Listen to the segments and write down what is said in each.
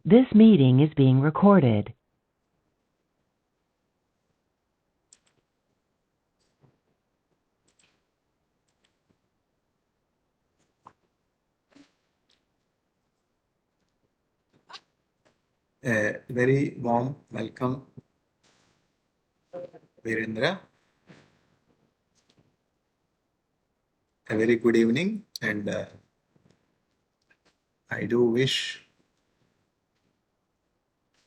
This meeting is being recorded. A very warm welcome, Virendra. A very good evening, and I do wish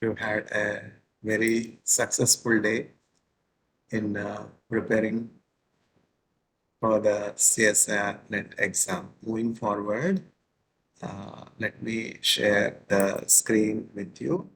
you had a very successful day in preparing for the CSIR net exam. Moving forward, let me share the screen with you.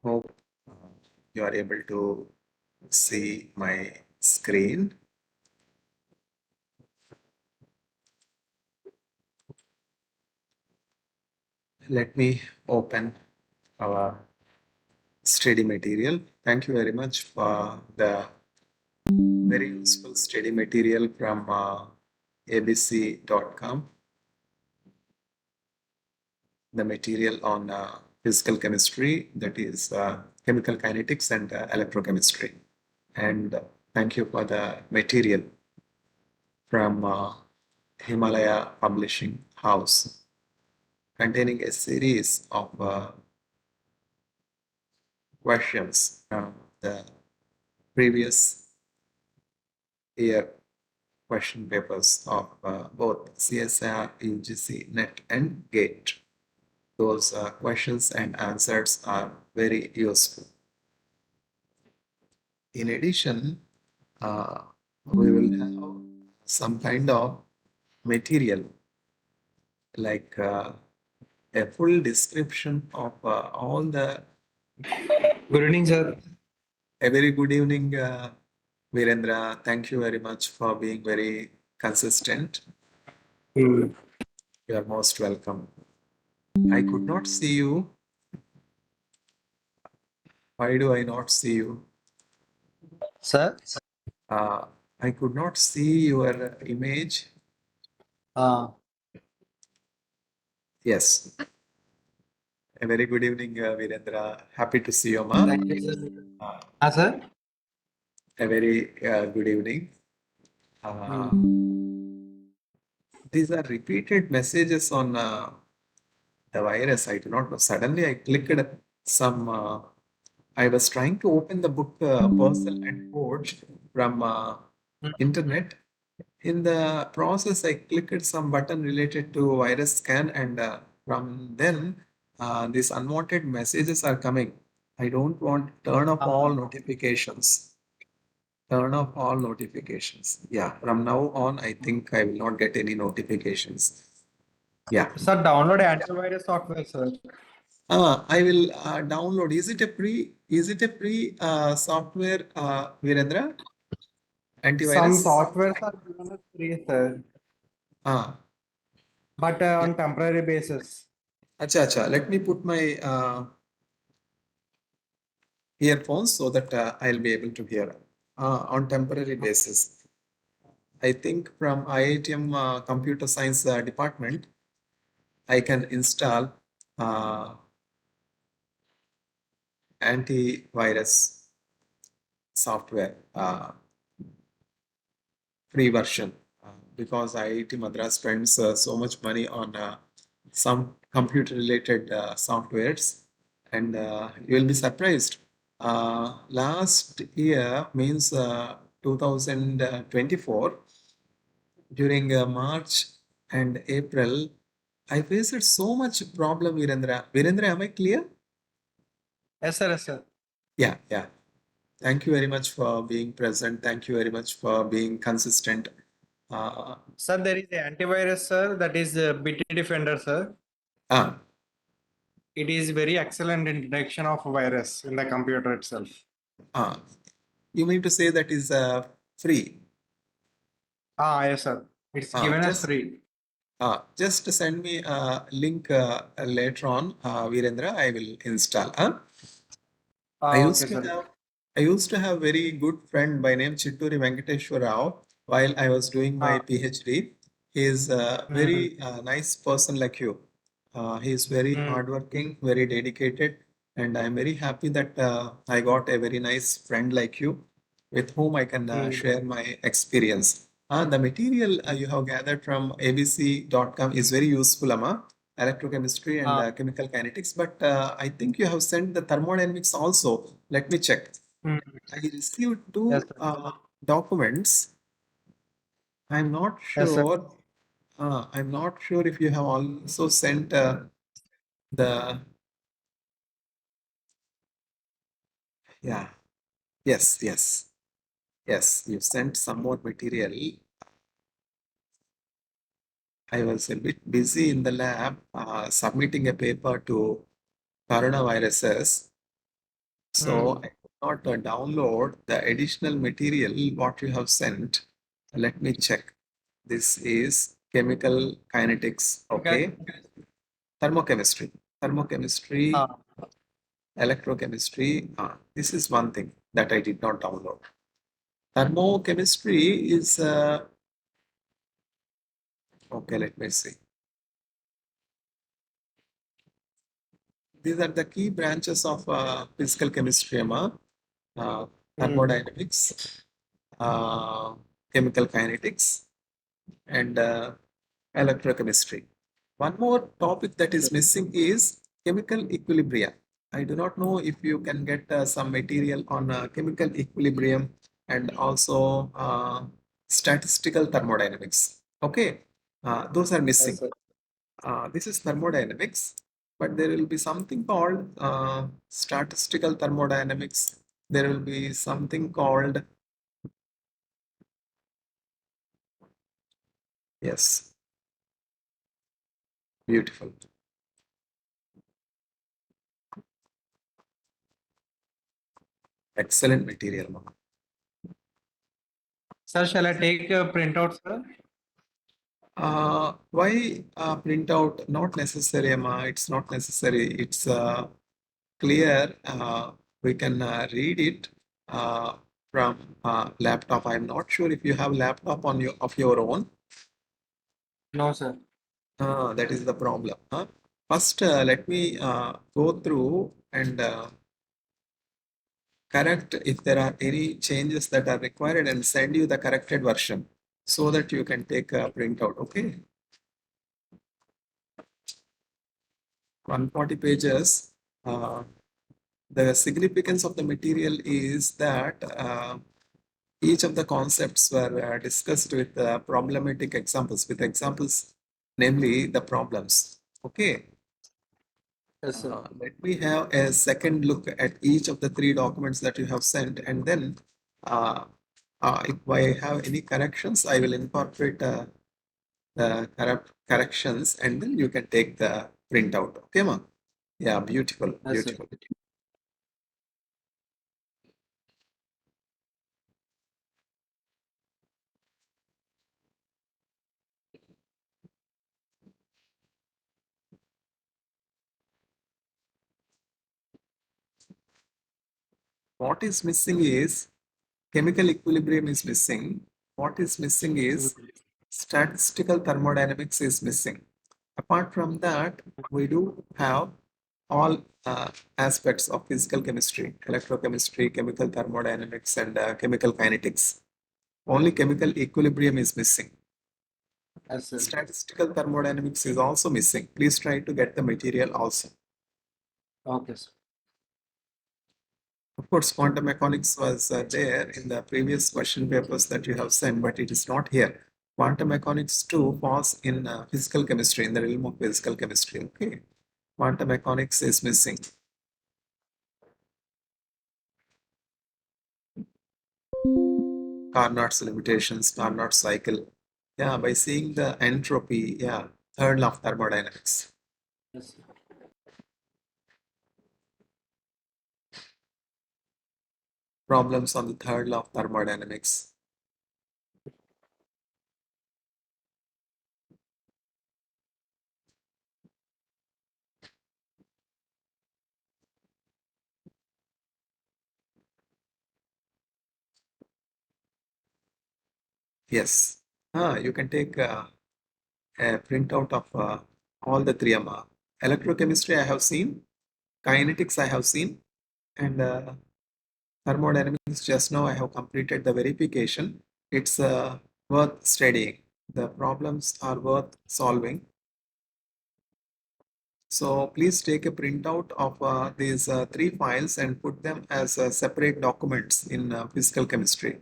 Hope you are able to see my screen. Let me open our study material. Thank you very much for the very useful study material from abc.com. The material on physical chemistry, that is chemical kinetics and electrochemistry. And thank you for the material from Himalaya Publishing House, containing a series of questions from the previous year question papers of both CSIR, UGC, NET, and GATE. Those questions and answers are very useful. In addition, we will have some kind of material like a full description of all the. Good evening, sir. A very good evening, Virendra. Thank you very much for being very consistent. You are most welcome. I could not see you. Why do I not see you? Sir, I could not see your image. Yes. A very good evening, Virendra. Happy to see you, ma. thank you, sir. Sir. A very good evening. These are repeated messages on the virus. I do not know. Suddenly, I clicked some. I was trying to open the book Parcel and Coach from internet. In the process, I clicked some button related to virus scan, and from then, these unwanted messages are coming. I don't want turn off all notifications. Turn off all notifications. Yeah, from now on, I think I will not get any notifications. Yeah. Sir, download antivirus software, sir. I will download. Is it a free? Is it a free software, Virendra? Some Antivirus? softwares are given as free, sir, Ah, but on temporary basis. acha. Let me put my earphones so that I'll be able to hear on temporary basis. I think from IITM Computer Science Department, I can install antivirus software, free version, because IIT Madras spends so much money on some computer related softwares, and you will be surprised. Last year means 2024, during March and April, I faced so much problem, Virendra. Virendra, am I clear? Yes, sir. Yes, sir. Yeah. Thank you very much for being present. Thank you very much for being consistent. Sir, there is a antivirus, sir. That is BT Defender, sir. Ah, It is very excellent in detection of virus in the computer itself. ah. You mean to say that is free? Yes, sir. It's Uh, given as just free. just send me a link later on, Virendra. I will install. I Okay, used to sir. have I used to have very good friend by name Chitturi Venkateshwar Rao while I was doing my PhD. He is a Mm, very nice person like you. He is very mm, hardworking, very dedicated, and I'm very happy that I got a very nice friend like you with whom I can mm. share my experience. The material you have gathered from abc.com is very useful, Amma, electrochemistry and Uh, chemical kinetics, but I think you have sent the thermodynamics also. Let me check. mm. I received Yes, two sir. documents. I'm not Yes, sir. sure. I'm not sure if you have also sent the, yeah, yes, yes, yes, you sent some more material. I was a bit busy in the lab submitting a paper to coronaviruses. So Mm. I could not download the additional material what you have sent. Let me check. This is chemical kinetics. Okay. Okay. Thermochemistry. Thermochemistry, Uh, electrochemistry. This is one thing that I did not download. Thermochemistry is, okay, let me see. These are the key branches of physical chemistry, uh, mm. thermodynamics, uh, chemical kinetics, and electrochemistry. One more topic that is missing is chemical equilibrium. I do not know if you can get some material on chemical equilibrium and also statistical thermodynamics. Okay, those are Yes, missing. sir. This is thermodynamics, but there will be something called statistical thermodynamics. There will be something called, yes, beautiful. Excellent material, ma'am. Sir, shall I take a printout, sir? Why printout? Not necessary, Emma. It's not necessary. It's clear. We can read it uh, from laptop. I'm not sure if you have laptop on your of your own. No, sir. That is the problem. First, let me go through and correct if there are any changes that are required and send you the corrected version so that you can take a printout. Okay. 140 pages. The significance of the material is that each of the concepts were discussed with problematic examples, namely the problems. Okay. Yes, sir. Let me have a second look at each of the three documents that you have sent, and then uh, if I have any corrections, I will incorporate the corrections, and then you can take the printout. Okay, ma? Yeah, beautiful, Yes, sir. beautiful. What is missing is chemical equilibrium is missing. What is missing is Mm. statistical thermodynamics is missing. Apart from that, we do have all aspects of physical chemistry, electrochemistry, chemical thermodynamics, and chemical kinetics. Only chemical equilibrium is missing. Yes, sir. Statistical thermodynamics is also missing. Please try to get the material also. Okay, sir. Of course, quantum mechanics was there in the previous question papers that you have sent, but it is not here. Quantum mechanics too falls in physical chemistry, in the realm of physical chemistry. Okay, quantum mechanics is missing. Carnot's limitations, Carnot cycle. Yeah, by seeing the entropy, yeah, third law of thermodynamics. Yes, sir. problems on the third law of thermodynamics. Yes. You can take a printout of all the three. Electrochemistry I have seen, kinetics I have seen, and thermodynamics just now I have completed the verification. It's worth studying. The problems are worth solving. So please take a printout of these three files and put them as separate documents in physical chemistry.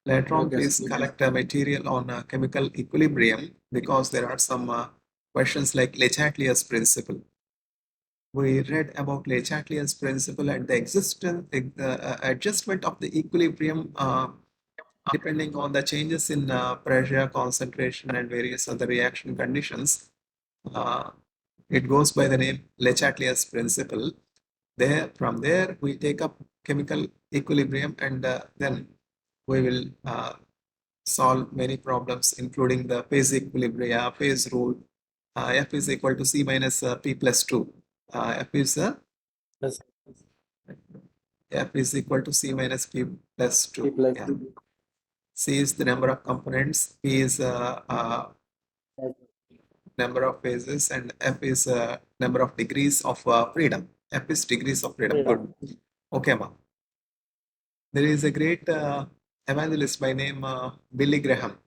Later on, Okay, please sir. collect material on chemical equilibrium because there are some questions like Le Chatelier's principle. We read about Le Chatelier's principle and the adjustment of the equilibrium depending on the changes in pressure, concentration, and various other reaction conditions. It goes by the name Le Chatelier's principle. From there, we take up chemical equilibrium and then we will solve many problems, including the phase equilibria, phase rule. F is equal to C minus P plus 2. F is Yes. F is equal to C minus P plus 2. P plus Yeah. 2. C is the number of components, P is number of phases, and F is number of degrees of freedom. F is degrees of freedom. Good. Okay, ma. There is a great evangelist by name Billy Graham.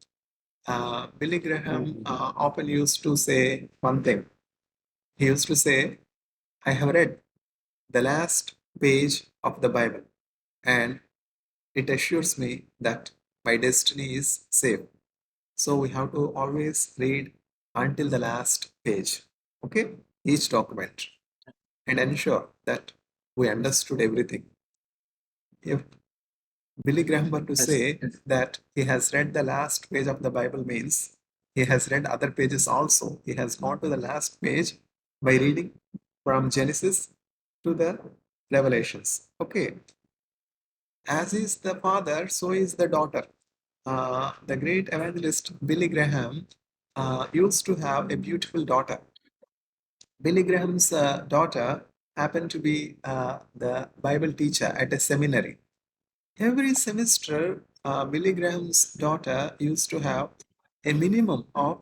Billy Graham often used to say one thing. He used to say, I have read the last page of the Bible, and it assures me that my destiny is safe. So we have to always read until the last page, okay? Each document, and ensure that we understood everything. If Billy Graham were to say that he has read the last page of the Bible means he has read other pages also. He has gone to the last page by reading from Genesis to the Revelations. Okay. As is the father, so is the daughter. The great evangelist Billy Graham used to have a beautiful daughter. Billy Graham's daughter happened to be the Bible teacher at a seminary. Every semester, Billy Graham's daughter used to have a minimum of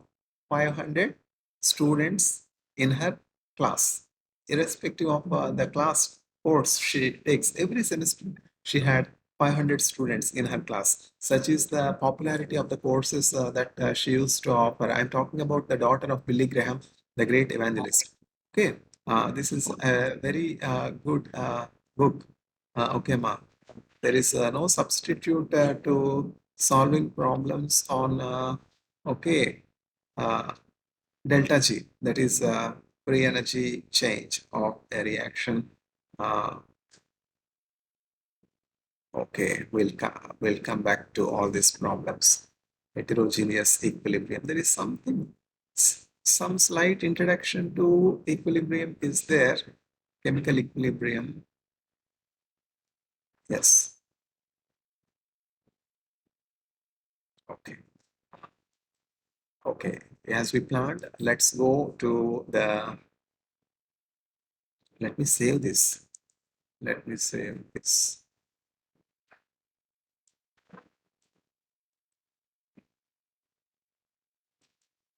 500 students in her class, irrespective of the class course she takes. Every semester, she had 500 students in her class. Such is the popularity of the courses that she used to offer. I'm talking about the daughter of Billy Graham, the great evangelist. Okay, this is a very good book. Okay, ma. There is no substitute to solving problems on okay delta G, that is free energy change of a reaction. Uh, okay, we'll come back to all these problems. Heterogeneous equilibrium. There is something, some slight introduction to equilibrium is there. Chemical equilibrium. Yes. Okay. Okay, as we planned, let's go to the, let me save this. Let me save this.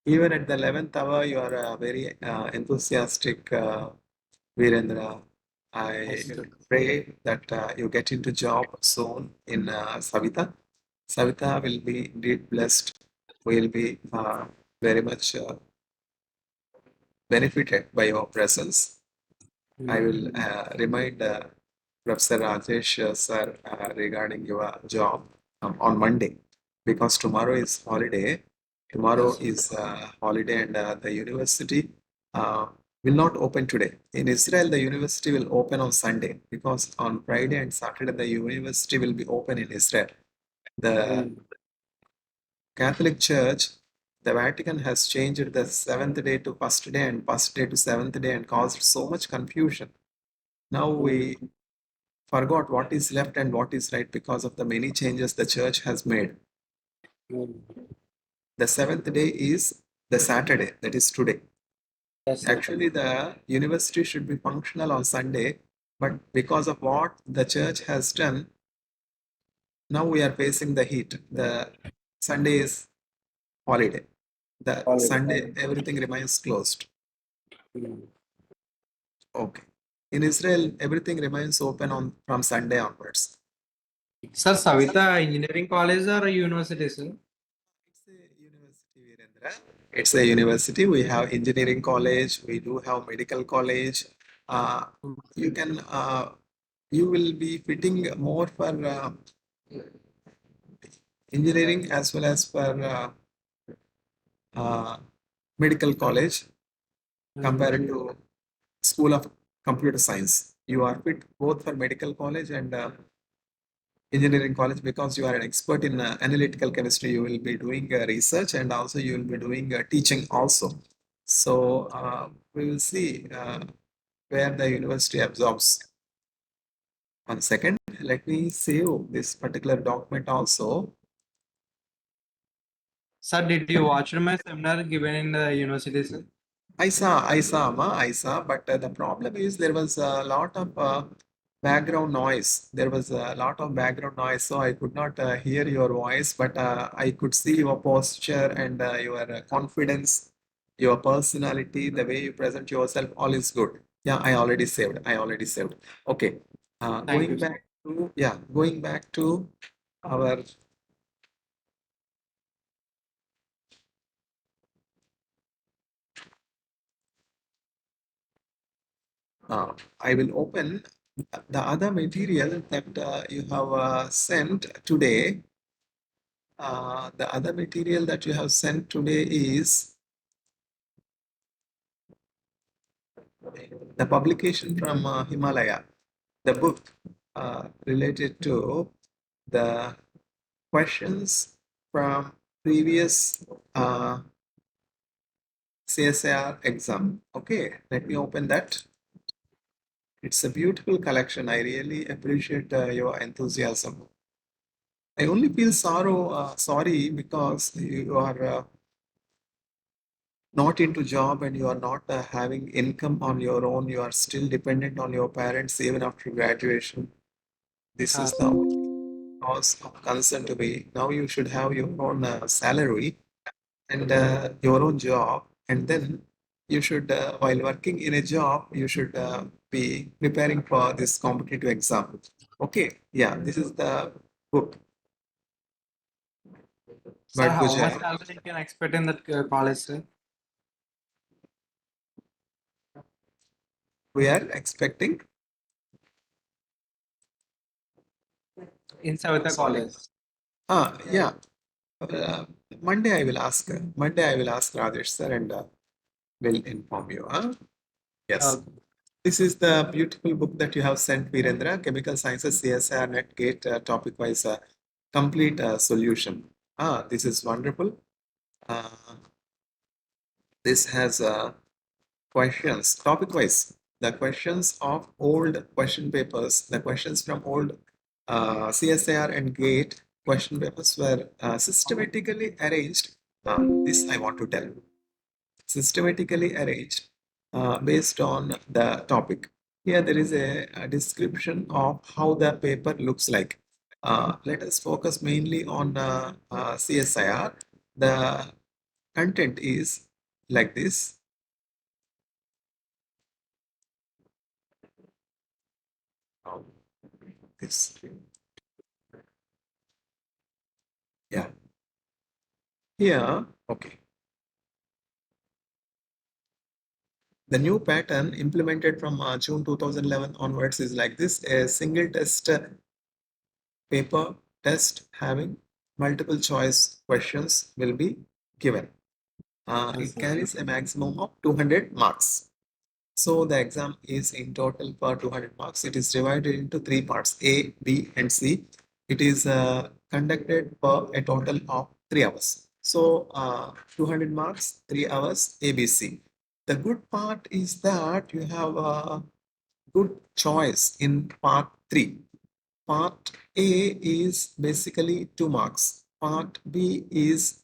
Even at the 11th hour, you are very enthusiastic, Virendra. I pray that you get into job soon in Savita. Savita will be indeed blessed. Will be very much benefited by your presence. I will remind Professor Rajesh sir regarding your job on Monday because tomorrow is holiday. Tomorrow is holiday and the university uh, will not open today. In Israel, the university will open on Sunday because on Friday and Saturday the university will be open in Israel. The Catholic Church, the Vatican has changed the seventh day to first day and first day to seventh day and caused so much confusion. Now we forgot what is left and what is right because of the many changes the church has made. The seventh day is the Saturday, that is today. Yes, sir. Actually, the university should be functional on Sunday, but because of what the church has done, now we are facing the heat. The Sunday is holiday. The Holiday. Sunday, everything remains closed. Okay. In Israel, everything remains open on from Sunday onwards. Sir, Savita Engineering College or university, sir? It's a university, Virendra. It's a university. We have engineering college. We do have medical college. Uh, you can you will be fitting more for engineering as well as for uh, medical college compared to School of Computer Science. You are fit both for medical college and engineering college because you are an expert in analytical chemistry. You will be doing research and also you will be doing teaching also. So we will see where the university absorbs. 1 second, let me save this particular document also. Sir, did you watch my seminar given in the university, sir? I saw, but the problem is there was a lot of background noise. There was a lot of background noise, so I could not hear your voice, but I could see your posture and your confidence, your personality, the way you present yourself, all is good. Yeah, I already saved. Okay. Thank you, sir. Going back to our I will open the other material that you have sent today. The other material that you have sent today is the publication from Himalaya, the book related to the questions from previous CSIR exam. Okay, let me open that. It's a beautiful collection. I really appreciate your enthusiasm. I only feel sorry because you are not into job and you are not having income on your own. You are still dependent on your parents even after graduation. This is the only cause of concern to me. Now you should have your own salary and your own job, and then you should, while working in a job, you should be preparing for this competitive exam. Okay, yeah, this is the book. Sir, But how much Gujarat. salary you can expect in that college, sir? We are expecting. In Savita Sorry. College. Yeah. Uh, Monday I will ask. Monday I will ask Rajesh sir and will inform you. Yes. This is the beautiful book that you have sent, Virendra. Chemical Sciences CSIR Net Gate topic wise complete solution. This is wonderful. This has questions topic wise. The questions of old question papers, the questions from old CSIR and GATE question papers were systematically arranged. This I want to tell. Systematically arranged based on the topic. Here there is a description of how the paper looks like. Let us focus mainly on CSIR. The content is like this. This. Yeah. Here, okay. The new pattern implemented from June 2011 onwards is like this: a single test paper test having multiple choice questions will be given. It carries a maximum of 200 marks. So the exam is in total for 200 marks. It is divided into three parts: A, B, and C. It is conducted for a total of 3 hours. So 200 marks, 3 hours, A, B, C. The good part is that you have good choice in part 3. Part A is basically 2 marks. Part B is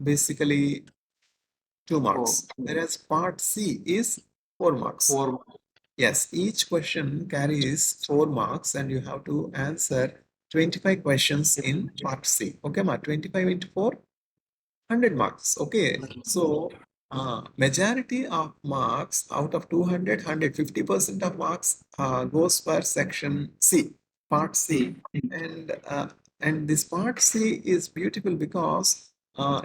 basically 2 marks. Whereas part C is 4 marks. 4. Yes, each question carries 4 marks and you have to answer 25 questions in part C. Okay, ma, 25 into 4, 100 marks. Okay, so majority of marks out of 200, 150% of marks goes for section C, part C. And this part C is beautiful because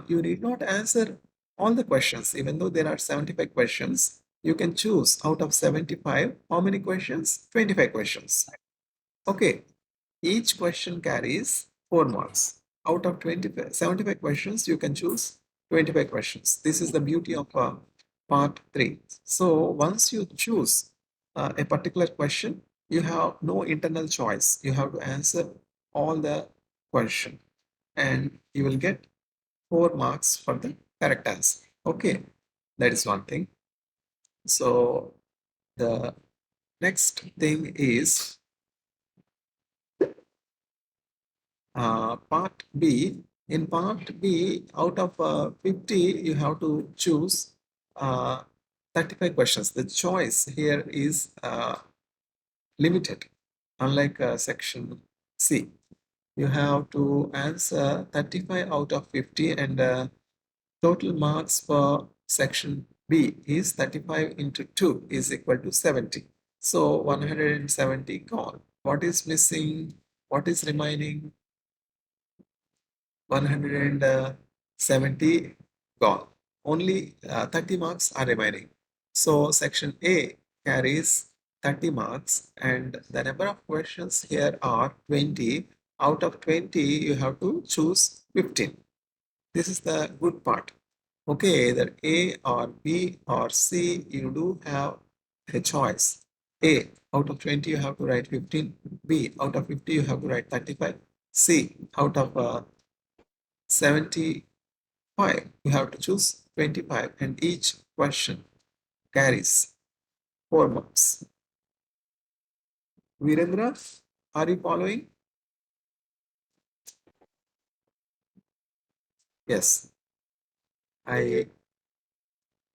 you need not answer all the questions, even though there are 75 questions. You can choose out of 75, how many questions? 25 questions. Okay, each question carries 4 marks. Out of 75 questions, you can choose 25 questions. This is the beauty of part 3. So once you choose a particular question, you have no internal choice. You have to answer all the question and you will get 4 marks for the correct answer. Okay, that is one thing. So the next thing is part B. In part B, out of 50, you have to choose 35 questions. The choice here is limited, unlike section C. You have to answer 35 out of 50 and total marks for section B is 35 into 2 is equal to 70. So 170 gone. What is missing? What is remaining? 170 gone. Only 30 marks are remaining. So section A carries 30 marks and the number of questions here are 20. Out of 20, you have to choose 15. This is the good part. Okay, either A or B or C, you do have a choice. A, out of 20, you have to write 15. B, out of 50, you have to write 35. C, out of 75, you have to choose 25 and each question carries 4 marks. Virendra, are you following? Yes, I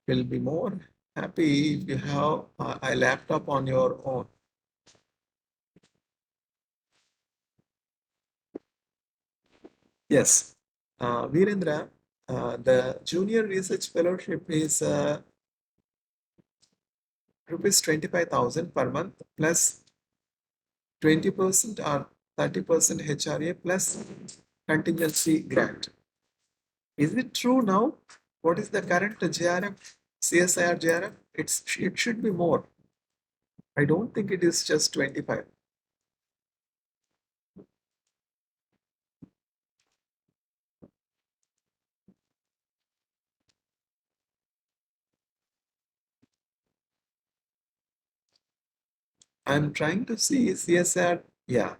will be more happy if you have a laptop on your own. Yes, Virendra, the junior research fellowship is rupees 25,000 per month plus 20% or 30% HRA plus contingency grant. Is it true now? What is the current JRF, CSIR JRF? It should be more. I don't think it is just 25. I'm trying to see CSIR. Yeah,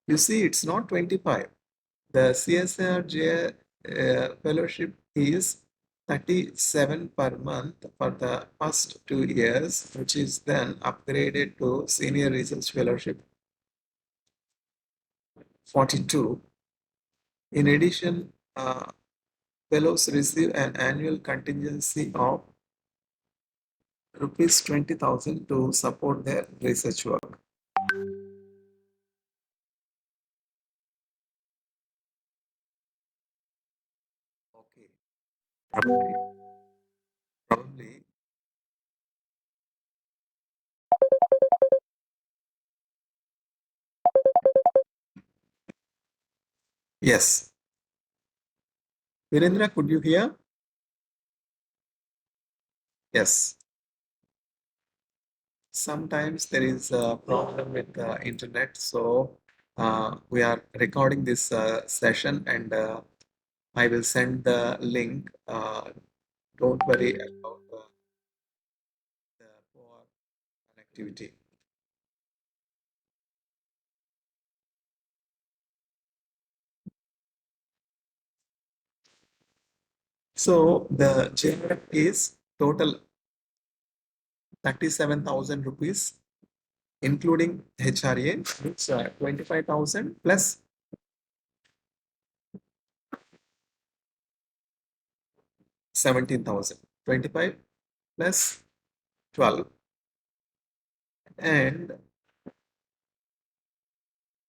you see, it's not 25. The CSIR fellowship is 37 per month for the first 2 years, which is then upgraded to senior research fellowship 42. In addition, fellows receive an annual contingency of rupees 20,000 to support their research work. Okay. Probably. Yes. Virendra, could you hear? Yes. Sometimes there is a problem with the internet, so we are recording this session and I will send the link. Don't worry about the poor connectivity. So the JRF is total 37,000 rupees including HRA, it's 25,000 plus 17,000. 25 plus 12. And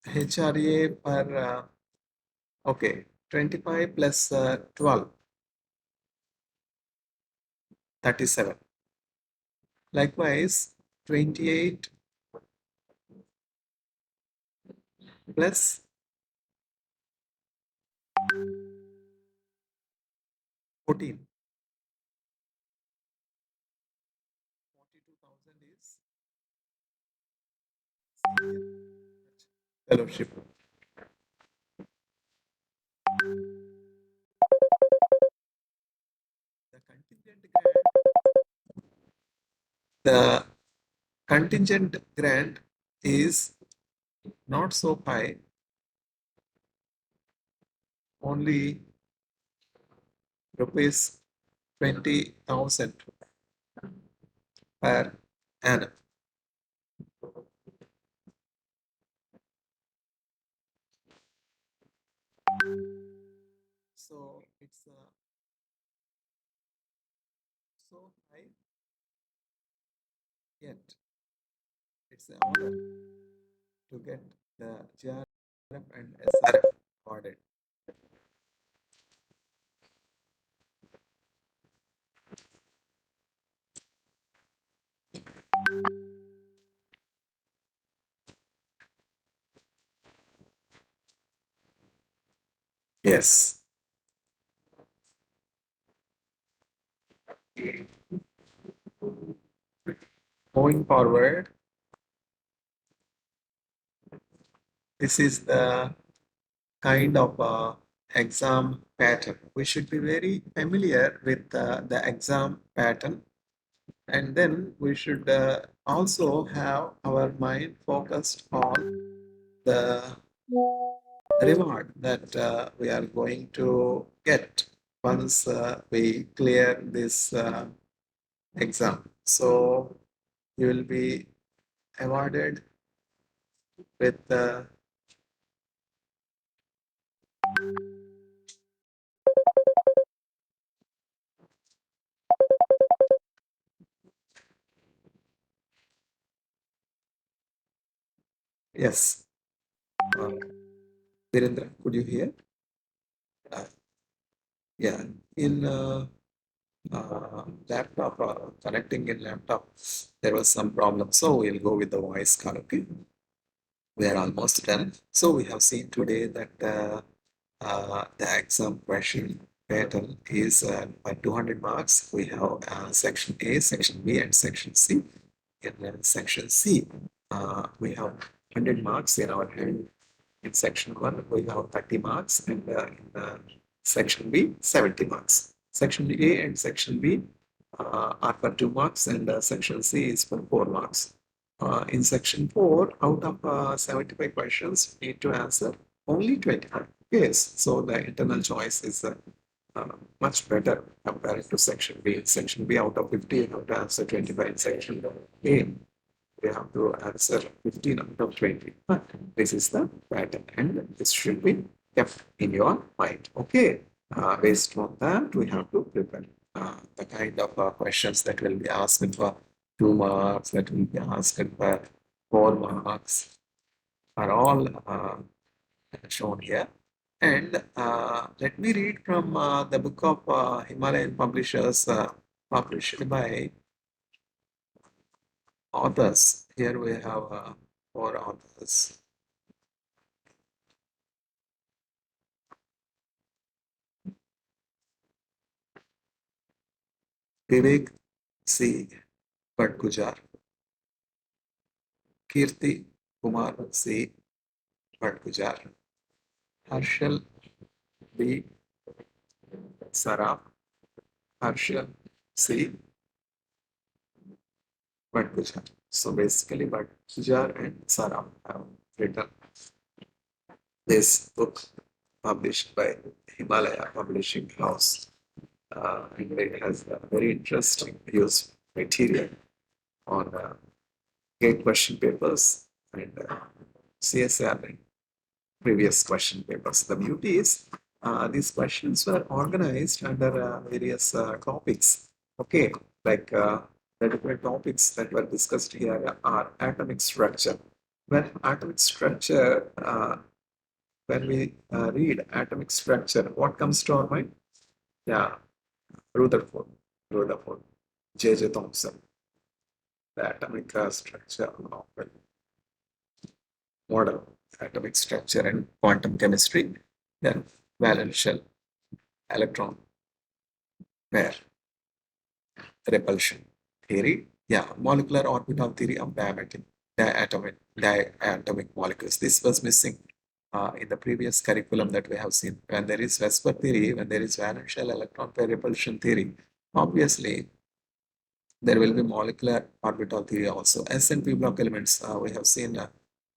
HRA per, okay, 25 plus 12, 37. Likewise, 28 plus 14. 42,000 is fellowship. The contingent grant is not so high, only rupees 20,000 per annum. So it's so high, yet it's an honor to get the JRF and SRF awarded. Yes. Moving forward, this is the kind of exam pattern. We should be very familiar with the exam pattern, and then we should also have our mind focused on the reward that we are going to get once we clear this exam. So you will be awarded with yes. Virendra, could you hear? Yeah, in laptop connecting in laptop, there was some problem. So we'll go with the voice call. Okay, we are almost done. So we have seen today that the exam question pattern is by 200 marks. We have section A, section B, and section C. In section C, we have 100 marks in our hand. In section 1, we have 30 marks, and in section B, 70 marks. Section A and section B are for 2 marks, and section C is for 4 marks. In section 4, out of 75 questions, we need to answer only 25. Yes, so the internal choice is much better compared to section B. Section B, out of 50, you have to answer 25. In section A, we have to answer 15 out of 20. But this is the pattern, and this should be kept in your mind. Okay, based on that, we have to prepare the kind of questions that will be asked for 2 marks, that will be asked for 4 marks, are all shown here. And let me read from the book of Himalayan publishers, published by authors. Here we have 4 authors. Vivek C. Bhatgujar, Kirti Kumar C. Bhatgujar, Harshal B. Saraf, Harshal C. Bhatgujar. So basically, Bhatgujar and Saraf have written this book published by Himalaya Publishing House. And it has a very interesting use material on GATE question papers and CSR and previous question papers. The beauty is these questions were organized under various topics. Okay, like the different topics that were discussed here are atomic structure. When we read atomic structure, what comes to our mind? Yeah, Rutherford, Rutherford, J.J. Thomson, the atomic structure of a model, atomic structure and quantum chemistry. Then valence shell, electron pair, repulsion theory. Yeah, molecular orbital theory of diatomic molecules. This was missing in the previous curriculum that we have seen. When there is Vesper theory, when there is valence shell electron pair repulsion theory, obviously there will be molecular orbital theory also. S and P block elements, we have seen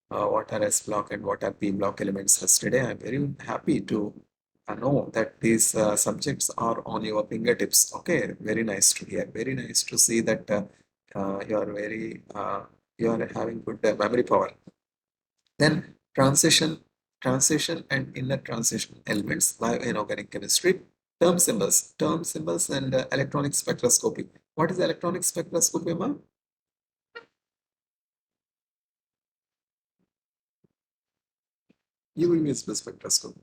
what are S block and what are P block elements yesterday. I'm very happy to know that these subjects are on your fingertips. Okay, very nice to hear. Very nice to see that you are having good memory power. Then transition and inner transition elements by inorganic chemistry. Term symbols and electronic spectroscopy. What is electronic spectroscopy, ma'am? UV visible spectroscopy.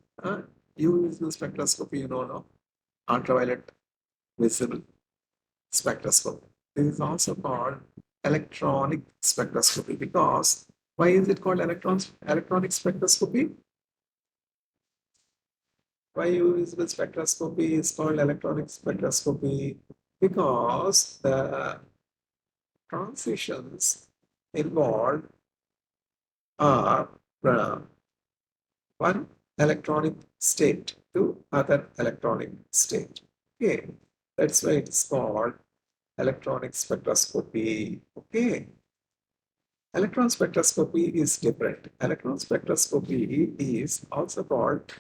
UV visible spectroscopy, you know, no? Ultraviolet visible spectroscopy. This is also called electronic spectroscopy because why is it called electronic spectroscopy? Why UV visible spectroscopy is called electronic spectroscopy? Because the transitions involved are from one electronic state to other electronic state. Okay, that's why it's called electronic spectroscopy. Okay, electron spectroscopy is different. Electron spectroscopy is also called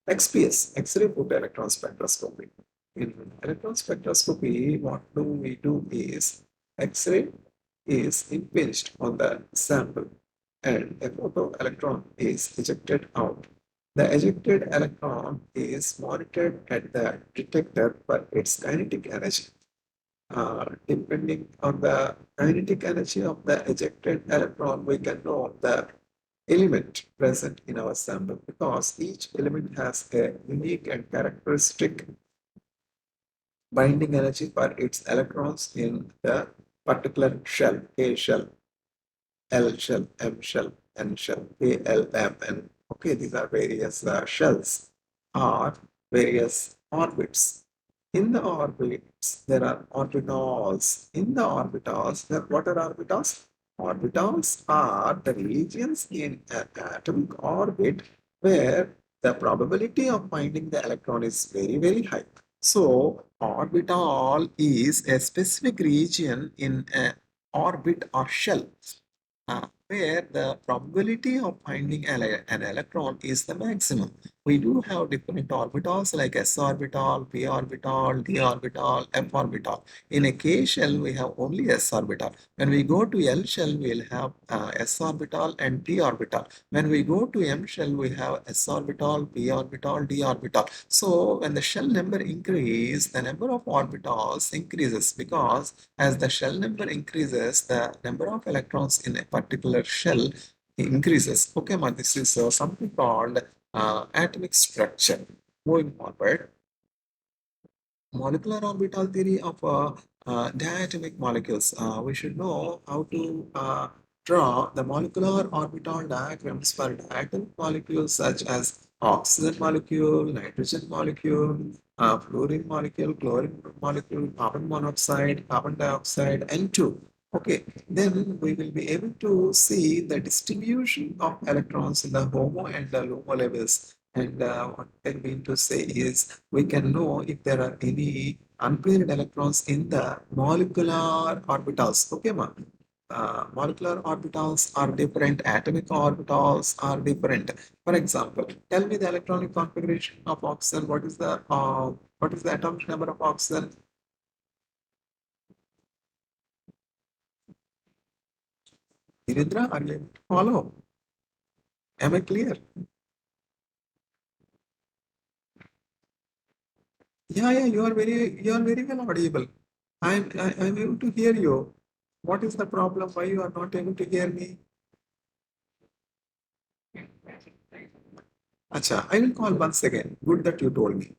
XPS, X-ray put electron spectroscopy. In electron spectroscopy, what do we do is X-ray is impinged on the sample and a photoelectron is ejected out. The ejected electron is monitored at the detector for its kinetic energy. Depending on the kinetic energy of the ejected electron, we can know the element present in our sample because each element has a unique and characteristic binding energy for its electrons in the particular shell, A shell, L shell, M shell, N shell, A, L, M, N. Okay, these are various shells or various orbits. In the orbits, there are orbitals. In the orbitals, what are orbitals? Orbitals are the regions in an atomic orbit where the probability of finding the electron is very, very high. So, orbital is a specific region in an orbit or shell where the probability of finding an electron is the maximum. We do have different orbitals like s orbital, p orbital, d orbital, f orbital. In a k shell, we have only s orbital. When we go to L shell, we'll have s orbital and p orbital. When we go to M shell, we have s orbital, p orbital, d orbital. So when the shell number increases, the number of orbitals increases because as the shell number increases, the number of electrons in a particular shell increases. Okay, ma, this is something called atomic structure. Moving forward, molecular orbital theory of diatomic molecules. We should know how to draw the molecular orbital diagrams for diatomic molecules such as oxygen molecule, nitrogen molecule, fluorine molecule, chlorine molecule, carbon monoxide, carbon dioxide, N2. Okay, then we will be able to see the distribution of electrons in the HOMO and the LUMO levels. And what I mean to say is we can know if there are any unpaired electrons in the molecular orbitals. Okay, ma? Molecular orbitals are different, atomic orbitals are different. For example, tell me the electronic configuration of oxygen. What is the atomic number of oxygen? Indra, are you able to follow? Am I clear? Yeah, you are very well audible. I'm able to hear you. What is the problem? Why you are not able to hear me? Acha, I will call once again. Good that you told me.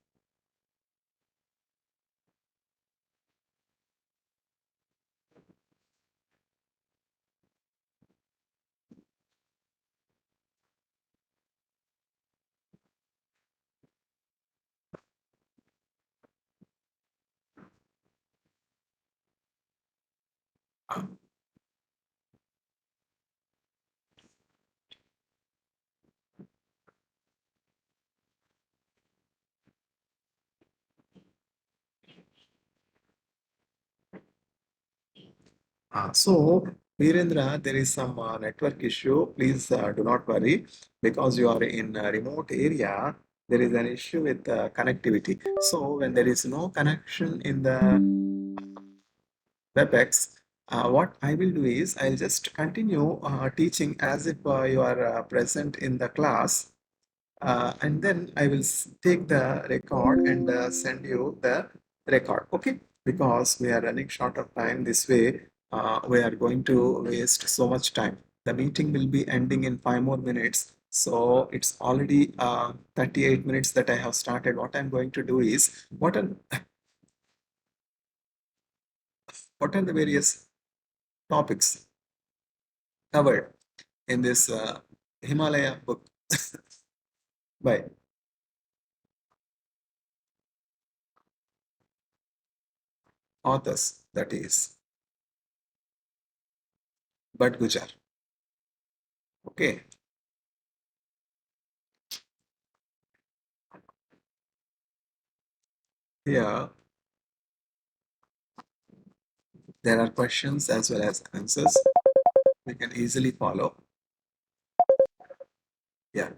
So, Virendra, there is some network issue. Please do not worry because you are in a remote area. There is an issue with connectivity. So, when there is no connection in the WebEx, what I will do is I'll just continue teaching as if you are present in the class, and then I will take the record and send you the record. Okay, because we are running short of time. This way, we are going to waste so much time. The meeting will be ending in 5 more minutes. So it's already 38 minutes that I have started. What I'm going to do is, what are the various topics covered in this Himalaya book by authors, that is Bud Gujar. Okay. Here, there are questions as well as answers. We can easily follow. Yeah,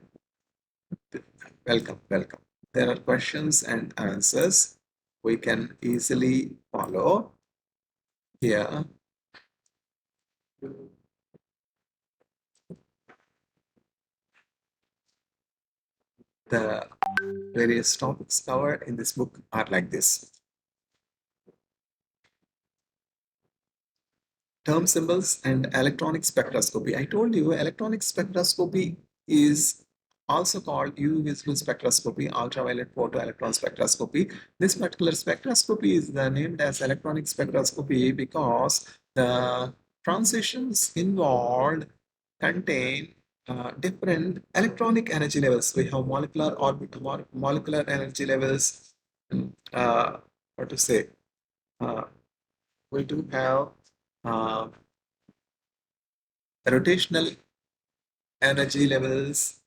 welcome, welcome. There are questions and answers. We can easily follow. Here, the various topics covered in this book are like this. Term symbols and electronic spectroscopy. I told you electronic spectroscopy is also called UV visible spectroscopy, ultraviolet photoelectron spectroscopy. This particular spectroscopy is named as electronic spectroscopy because the transitions involved contain different electronic energy levels. We have molecular orbit, molecular energy levels. Uh, what to say? Uh, we do have uh, rotational energy levels,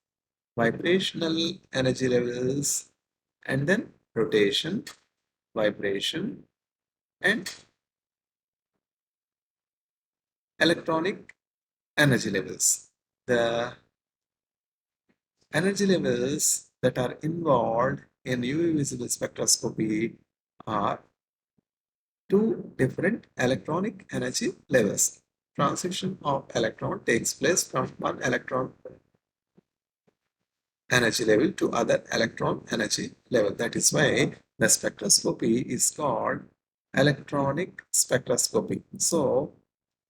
vibrational energy levels, and then rotation, vibration, and electronic energy levels. The energy levels that are involved in UV visible spectroscopy are two different electronic energy levels. Transition of electron takes place from one electron energy level to other electron energy level. That is why the spectroscopy is called electronic spectroscopy. So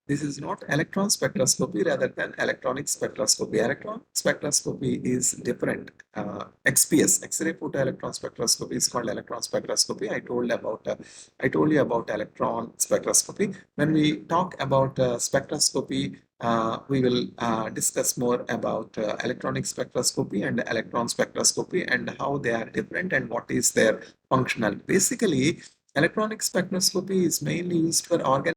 this is not electron spectroscopy rather than electronic spectroscopy. Electron spectroscopy is different. XPS, X-ray photoelectron spectroscopy is called electron spectroscopy. I told you about electron spectroscopy. When we talk about spectroscopy, we will discuss more about electronic spectroscopy and electron spectroscopy and how they are different and what is their functional. Basically, electronic spectroscopy is mainly used for organ